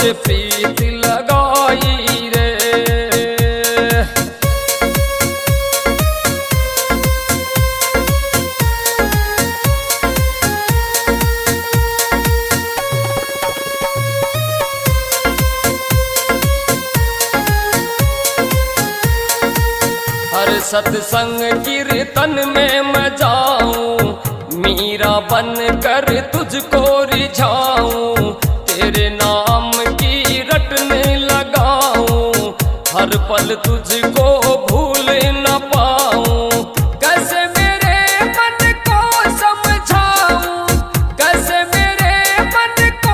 से प्रीत लगाई रे। हर सत्संग कीर्तन में मैं जाऊं, मीरा बन कर तुझको रिझाऊं, तेरे नाम की रटने लगाऊं, हर पल तुझको